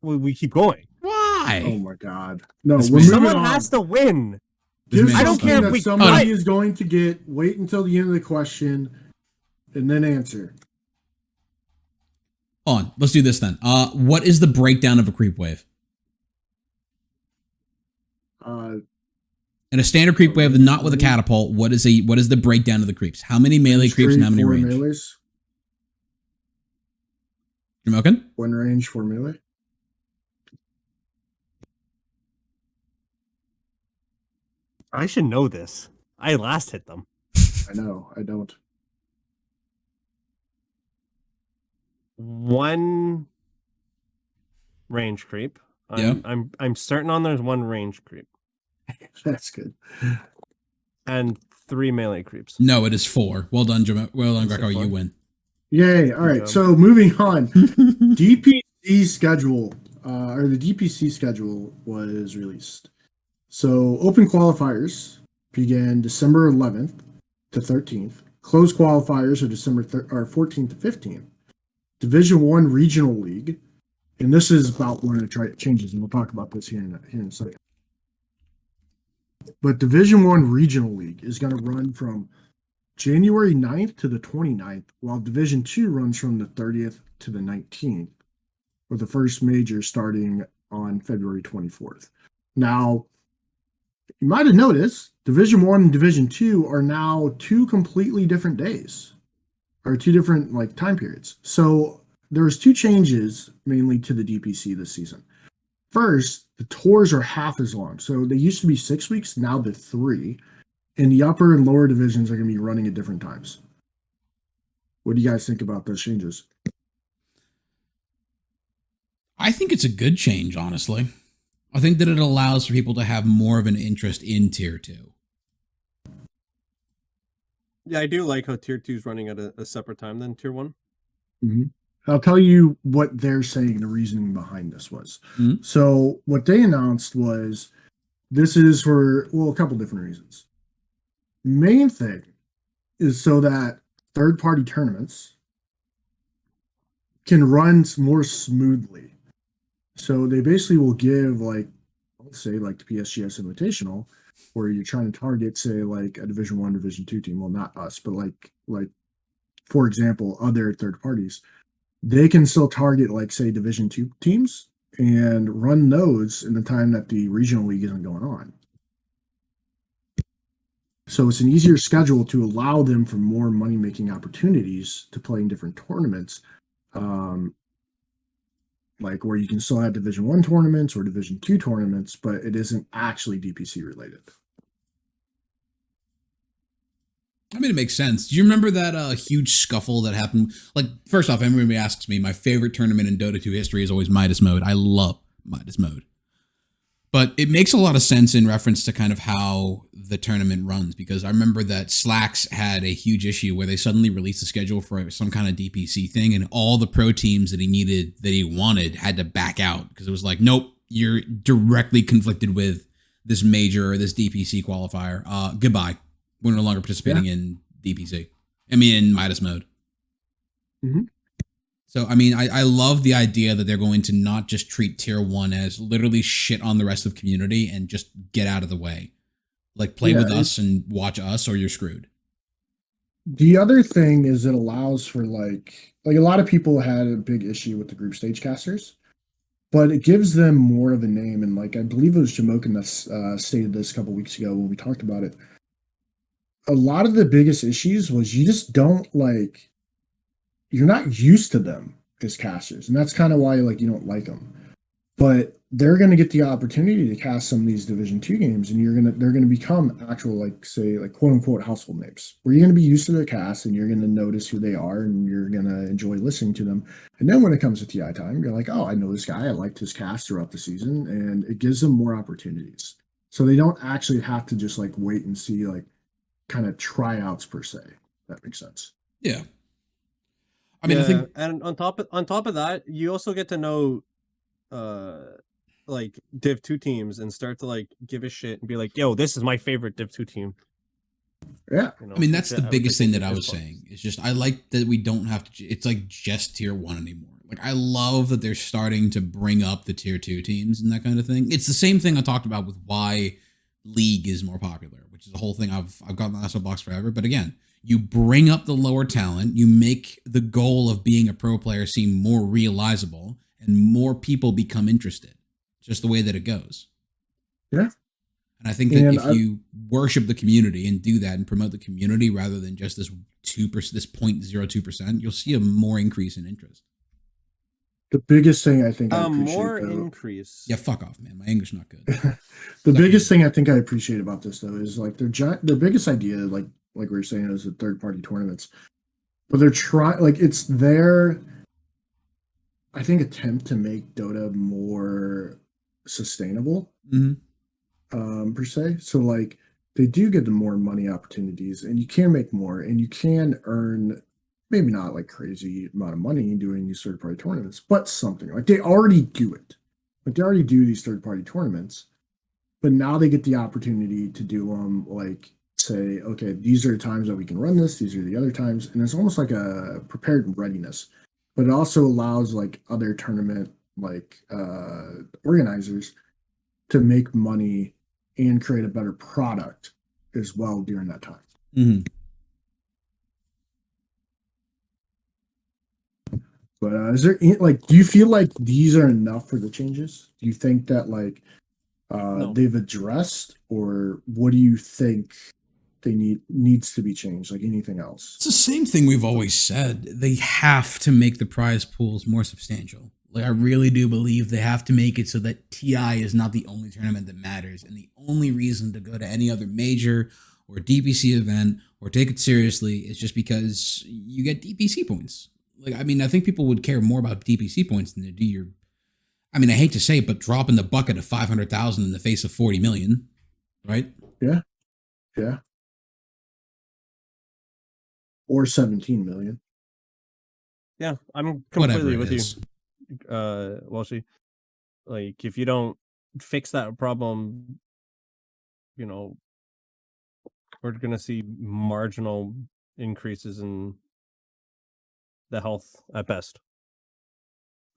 We keep going. Why? Oh my god. No, This we're man- moving Someone on. has to win. This Give man I is don't care something if that we- somebody Oh. is going to get. Wait until the end of the question, and then answer. Hold on. Let's do this then. What is the breakdown of a creep wave? In a standard creep wave, not with a catapult, what is the breakdown of the creeps? How many melee creeps and how many 4 range? melees. Jamokin? 1 range, 4 melee. I should know this. I last hit them. I know. I don't. 1 range creep. I'm certain on there's 1 range creep. That's good. And 3 melee creeps. No, it is 4. Well done, well done, Is it Greco. You 4? win. Yay! All right. job. So moving on. DPC schedule, or the DPC schedule was released. So open qualifiers began December 11th to 13th. Closed qualifiers are December 14th to 15th. Division 1 Regional League, and this is about one of the changes, and we'll talk about this here in a second. But Division 1 Regional League is going to run from January 9th to the 29th, while Division 2 runs from the 30th to the 19th, with the first major starting on February 24th. Now, You might have noticed Division One and Division Two are now two completely different days, or two different like time periods. So there's two changes mainly to the DPC this season. First, the tours are half as long. So they used to be 6 weeks, now they're 3. And the upper and lower divisions are going to be running at different times. What do you guys think about those changes? I think it's a good change, honestly. I think that it allows for people to have more of an interest in tier 2. Yeah, I do like how tier 2 is running at a separate time than tier 1. Mm-hmm. I'll tell you what they're saying the reasoning behind this was. Mm-hmm. So what they announced was this is for, well, a couple different reasons. Main thing is so that third-party tournaments can run more smoothly. So they basically will give, like, let's say, like the PSGS Invitational, where you're trying to target, say, like a Division One, Division Two team. Well, not us, but like for example, other third parties. They can still target, like, say, Division Two teams and run those in the time that the regional league isn't going on. So it's an easier schedule to allow them for more money-making opportunities to play in different tournaments, like where you can still have Division One tournaments or Division Two tournaments, but it isn't actually DPC related. I mean, it makes sense. Do you remember that huge scuffle that happened? Like, first off, everybody asks me, my favorite tournament in Dota 2 history is always Midas Mode. I love Midas Mode. But it makes a lot of sense in reference to kind of how the tournament runs, because I remember that Slacks had a huge issue where they suddenly released a schedule for some kind of DPC thing, and all the pro teams that he wanted had to back out because it was like, nope, you're directly conflicted with this major or this DPC qualifier. Goodbye. We're no longer participating in DPC. I mean, in Midas Mode. Mm-hmm. So, I mean, I love the idea that they're going to not just treat tier 1 as literally shit on the rest of the community and just get out of the way. Like, play with us and watch us or you're screwed. The other thing is it allows for, like a lot of people had a big issue with the group stage casters, but it gives them more of a name. And, like, I believe it was Jamokin that stated this a couple weeks ago when we talked about it. A lot of the biggest issues was you just don't, like, you're not used to them as casters, and that's kind of why, like, you don't like them. But they're going to get the opportunity to cast some of these Division Two games, and they're going to become actual, like, say, like, quote unquote household names, where you're going to be used to their cast and you're going to notice who they are and you're going to enjoy listening to them. And then when it comes to TI time, you're like, oh, I know this guy, I liked his cast throughout the season, and it gives them more opportunities. So they don't actually have to just, like, wait and see, like, kind of tryouts per se. That makes sense. Yeah. I mean, I think, and on top of that, you also get to know like Div 2 teams and start to, like, give a shit and be like, yo, this is my favorite Div 2 team. Yeah. I mean, that's the biggest thing that I was saying. It's just, I like that we don't have to, it's like just tier 1 anymore. Like, I love that they're starting to bring up the tier 2 teams and that kind of thing. It's the same thing I talked about with why League is more popular, which is the whole thing I've got my box forever. But again, you bring up the lower talent, you make the goal of being a pro player seem more realizable, and more people become interested. It's just the way that it goes. Yeah. And I think that if you worship the community and do that and promote the community rather than just this 2%, this 0.02%, you'll see a more increase in interest. The biggest thing I think I appreciate, more increase. Yeah, fuck off, man. My English not good. The biggest thing I think I appreciate about this, though, is, like, their biggest idea, like we were saying, is the third-party tournaments. But they're trying, like, it's their, I think, attempt to make Dota more sustainable, per se. So, like, they do get the more money opportunities, and you can make more, and you can earn maybe not, like, crazy amount of money doing these third-party tournaments, but something. Like, they already do it. Like, they already do these third-party tournaments, but now they get the opportunity to do them, like, say, okay, these are the times that we can run this, these are the other times, and it's almost like a prepared readiness. But it also allows, like, other tournament, like, organizers to make money and create a better product as well during that time. Mm-hmm. But is there, like, do you feel like these are enough for the changes? Do you think that, like, No. they've addressed, or what do you think needs to be changed? Like anything else? It's the same thing we've always said. They have to make the prize pools more substantial. Like I really do believe they have to make it so that TI is not the only tournament that matters, and the only reason to go to any other major or DPC event or take it seriously is just because you get DPC points. Like I mean, I think people would care more about DPC points than they do your. I mean, I hate to say it, but dropping the bucket of 500,000 in the face of 40 million, right? Yeah, yeah, or 17 million. Yeah, I'm Whatever completely it with is. you, Walshy. Like, if you don't fix that problem, you know, we're gonna see marginal increases in the health at best.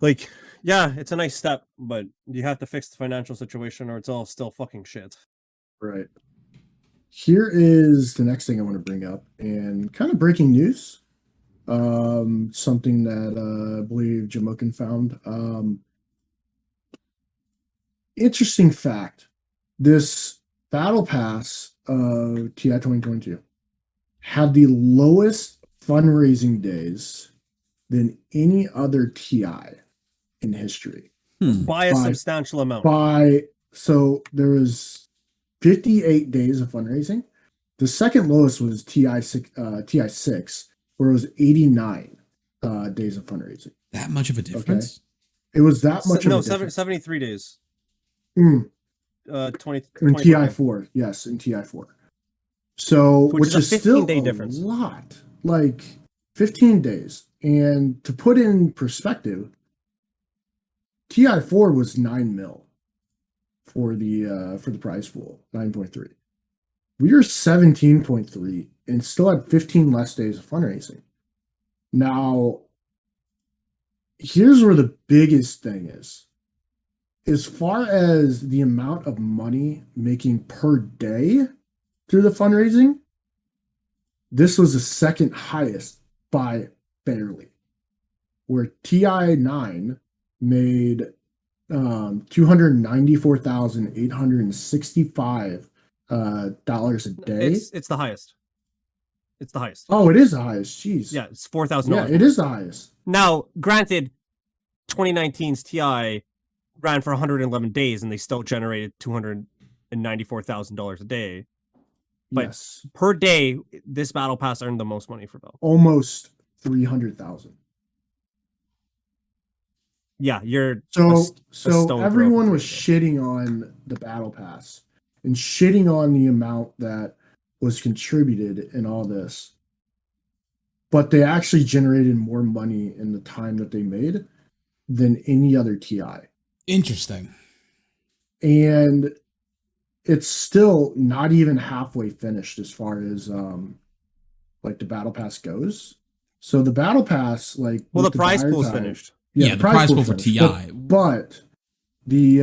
Like, yeah, it's a nice step, but you have to fix the financial situation, or it's all still fucking shit. Right. Here is the next thing I want to bring up, and kind of breaking news. Something that I believe Jamokin found. Interesting fact. This battle pass of TI 2022 had the lowest fundraising days than any other TI in history. By a By- substantial amount. So there was 58 days of fundraising. The second lowest was TI6, where it was 89 days of fundraising. That much of a difference? It was that much No, of a difference. 73 days. Mm, 20 in 2020. TI4, yes, in TI4. So, Which is a still 15-day a difference. lot, like 15 days. And to put in perspective, TI4 was 9 mil for the prize pool, 9.3. We are 17.3 and still had 15 less days of fundraising. Now, here's where the biggest thing is. As far as the amount of money making per day through the fundraising, this was the second highest by barely. Where TI9 made $294,865 dollars a day. It's the highest. It's the highest. Oh, it is the highest. Jeez. Yeah, it's $4,000. Yeah, it is the highest. Now, granted, 2019's TI ran for 111 days and they still generated $294,000 a day. But Yes. per day, this battle pass earned the most money for Bell. Almost 300,000. Yeah, you're So stone throw everyone from was shitting on the battle pass and shitting on the amount that was contributed in all this. But they actually generated more money in the time that they made than any other TI. Interesting. And it's still not even halfway finished as far as like the battle pass goes. So the battle pass, like, well, with the prize buyer pool's time- finished. Yeah, the prize pool for finished. TI. But the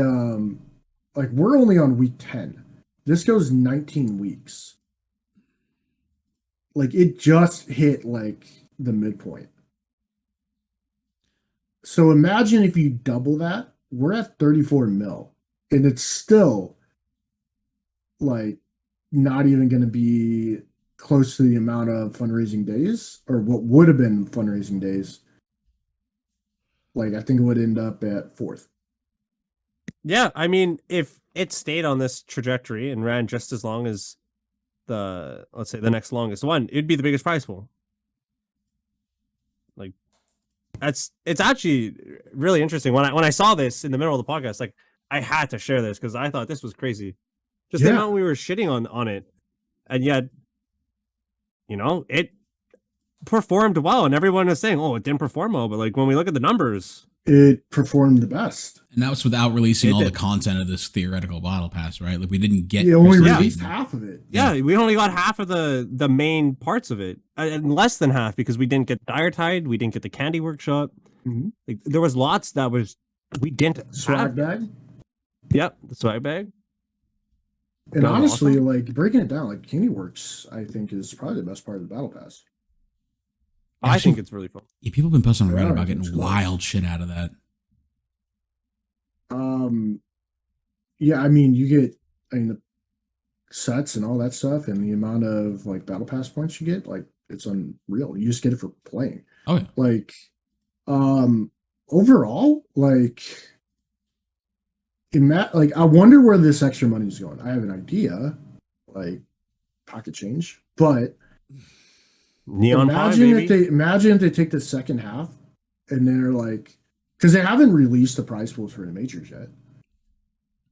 like, we're only on week 10. This goes 19 weeks. Like, it just hit like the midpoint. So imagine if you double that, we're at 34 mil. And it's still like not even going to be close to the amount of fundraising days, or what would have been fundraising days. Like, I think it would end up at 4th. Yeah, I mean, if it stayed on this trajectory and ran just as long as let's say the next longest one, it'd be the biggest prize pool. Like, it's actually really interesting. When I saw this in the middle of the podcast, like, I had to share this because I thought this was crazy. Just the amount we were shitting on it, and yet, it performed well, and everyone was saying, "Oh, it didn't perform well," but like, when we look at the numbers, It performed the best. And that was without releasing It all the did. content of this theoretical battle pass, right? Like we didn't get. You only Crystal released Maiden. half of it. yeah, we only got half of the main parts of it, and less than half because we didn't get Dire Tide, we didn't get the Candy Workshop. Mhm. Like, there was lots that we didn't Swag have. bag. Yep, the swag bag. And That was honestly, awesome. like, breaking it down, like, Candy Works, I think, is probably the best part of the battle pass. I Actually- think it's really fun. Yeah, people have been posting on Yeah, Reddit about it's getting close. wild shit out of that. yeah, I mean, you get, I mean, the sets and all that stuff, and the amount of like battle pass points you get, like it's unreal. You just get it for playing. Oh yeah. Like, um, overall, like, like I wonder where this extra money is going. I have an idea, like pocket change, but Neon pie, baby. imagine if they take the second half and they're like, because they haven't released the prize pools for the majors yet.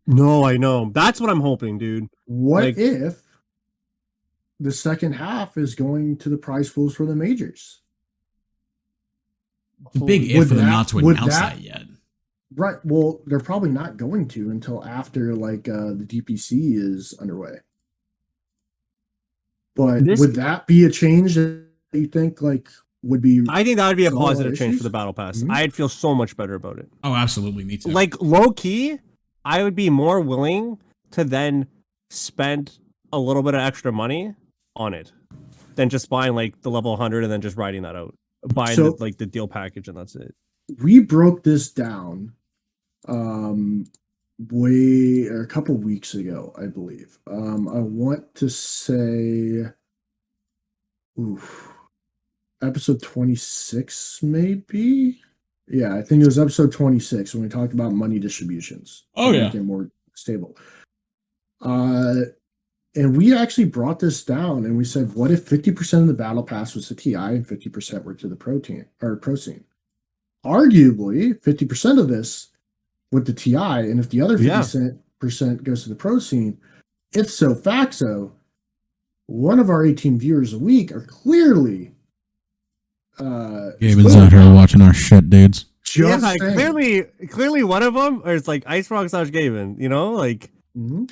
No, I know. That's what I'm hoping, dude. What Like- if the second half is going to the prize pools for the majors? It's a big Holy- if Would for them that- not to would announce that- that yet. Right. Well, they're probably not going to until after like the DPC is underway. But This- would that be a change that you think like would be? I think that would be a Solve our positive change issues? for the battle pass. Mhm. I'd feel so much better about it. Oh, absolutely, me too. Like low key, I would be more willing to then spend a little bit of extra money on it than just buying like the level 100 and then just riding that out. Buying So- the deal package and that's it. We broke this down way or a couple weeks ago, I believe. I want to say episode 26 maybe. Yeah, I think it was episode 26 when we talked about money distributions. Oh, yeah. Making it more stable. And we actually brought this down and we said, what if 50% of the battle pass was to TI and 50% were to the pro scene? Arguably, 50% of this went to TI, and if the other 50% goes to the pro scene, if so faxo, one of our 18 viewers a week are clearly Gaben's out here watching our shit, dudes. just yeah, saying. clearly one of them, or it's like Ice Rock / Gaben, you know, like Mhm.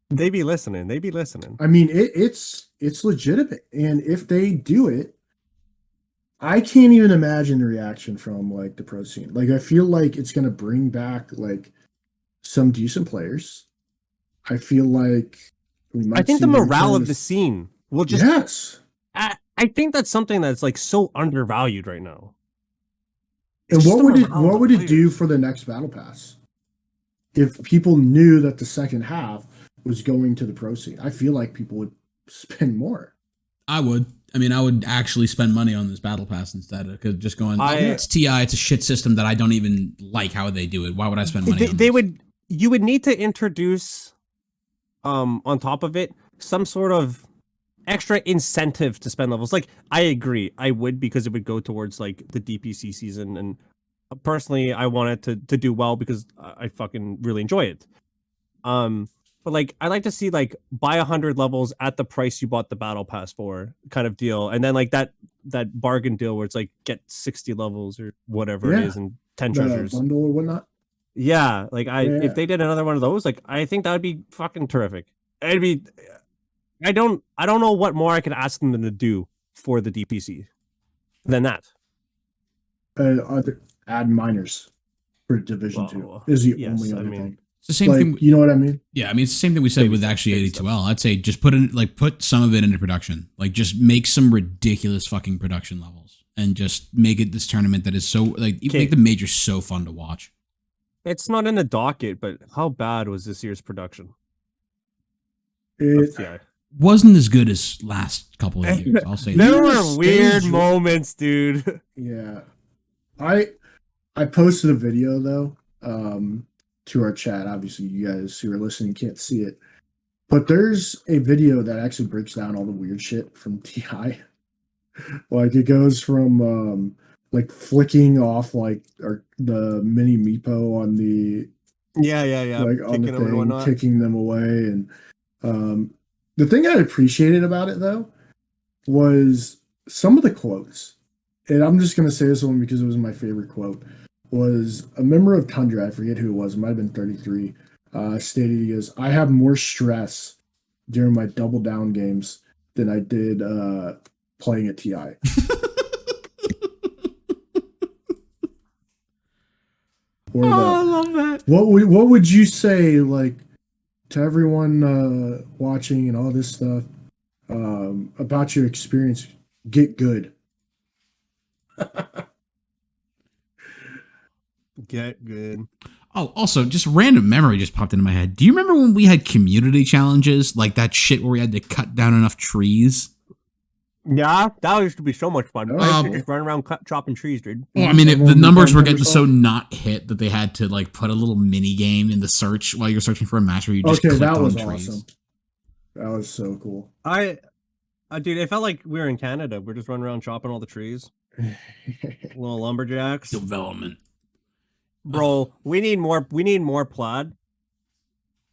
they be listening. They be listening. I mean, it's legitimate, and if they do it, I can't even imagine the reaction from like the pro scene. Like, I feel like it's gonna bring back like some decent players. I feel like we might. I think see the the morale return of the scene will just. yes. I think that's something that's like so undervalued right now. And It's just what the would it morale of what the would it do players. for the next battle pass if people knew that the second half was going to the pro scene? I feel like people would spend more. I would. I mean, I would actually spend money on this battle pass instead of just going, it's TI, it's a shit system that I don't even like how they do it. Why would I spend money on They this? would. You would need to introduce, on top of it, some sort of extra incentive to spend levels. Like, I agree, I would, because it would go towards like the DPC season, and personally, I want it to do well because I fucking really enjoy it. But like, I like to see like buy 100 levels at the price you bought the battle pass for, kind of deal, and then like that bargain deal where it's like get 60 levels or whatever it Yeah. is and 10 The treasures. bundle or whatnot. Yeah, like Yeah. if they did another one of those, like I think that would be fucking terrific. It'd be. I don't know what more I could ask them to do for the DPC than that. Add miners for Division Well, 2 is the yes, only I other mean, thing. It's the same Like, thing. you know what I mean? Yeah, I mean, it's the same thing we said Baby with steps, actually baby 82L. I'd say just put some of it into production. Like, just make some ridiculous fucking production levels and just make it this tournament that is so, like, you make the majors so fun to watch. It's not in the docket, but how bad was this year's production? It, of TI? Wasn't as good as last couple of years, I'll say There that. were Stage weird one. moments, dude. yeah. I posted a video though to our chat. Obviously, you guys who are listening can't see it, but there's a video that actually breaks down all the weird shit from TI. Like, it goes from like flicking off like the mini Meepo on the Yeah. like on the Kicking them and thing, whatnot. kicking them away. And the thing I appreciated about it though was some of the quotes. And I'm just gonna say this one because it was my favorite quote. Was a member of Tundra, I forget who it was, it might have been 33, stated, he goes, I have more stress during my double down games than I did playing at TI. Or I love that. what would you say, like, to everyone watching and all this stuff about your experience? Get good. Get good. Oh, also, just random memory just popped into my head. Do you remember when we had community challenges, like that shit where we had to cut down enough trees? Yeah, that used to be so much fun. Oh, I used to just run around chopping trees, dude. Well, I mean, the Everyone numbers were become getting so yourself? not hit that they had to like put a little mini game in the search while you're searching for a match where you just Okay, clicked that on was trees. awesome. That was so cool. Dude, it felt like we were in Canada. We're just running around chopping all the trees. Little lumberjacks. Development. Bro, we need more plaid in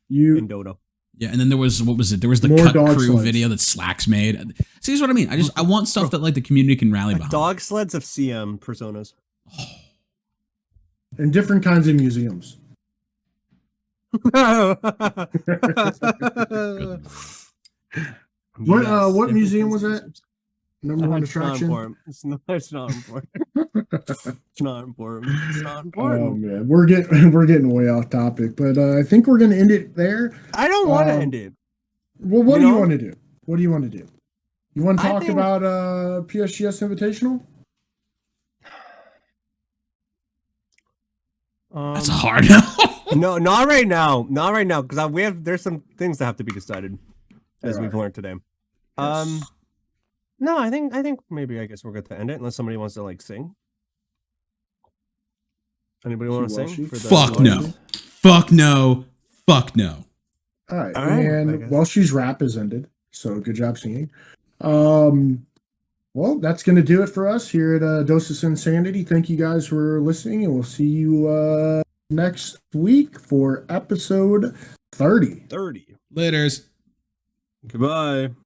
You Dota. Yeah, and then there was what was it? There was the More cut dog crew slides. video that Slacks made. See, this is what I mean. I want stuff that like the community can rally behind. Dog sleds of CM personas. in different kinds of museums. What museum was that? Number one It's not attraction. important. It's not important. It's not important. It's not Oh important. man, we're getting way off topic, but I think we're gonna end it there. I don't want to end it. Well, what You do you know? want to do? What do you want to do? You want to I talk think- about PSGS Invitational? That's a hard no. No, not right now. Not right now, because there's some things that have to be decided, as There we've are. learned today. Yes. No, I think maybe I guess we're good to end it unless somebody wants to like sing. Anybody want to Well, sing? she- For the Fuck no. audience? Fuck no. Fuck no. All right, All right, I and guess. Welshie's rap is ended, so good job singing. Well, that's going to do it for us here at Dose of Sinsanity. Thank you guys for listening, and we'll see you next week for episode 30. 30. Laters. Goodbye.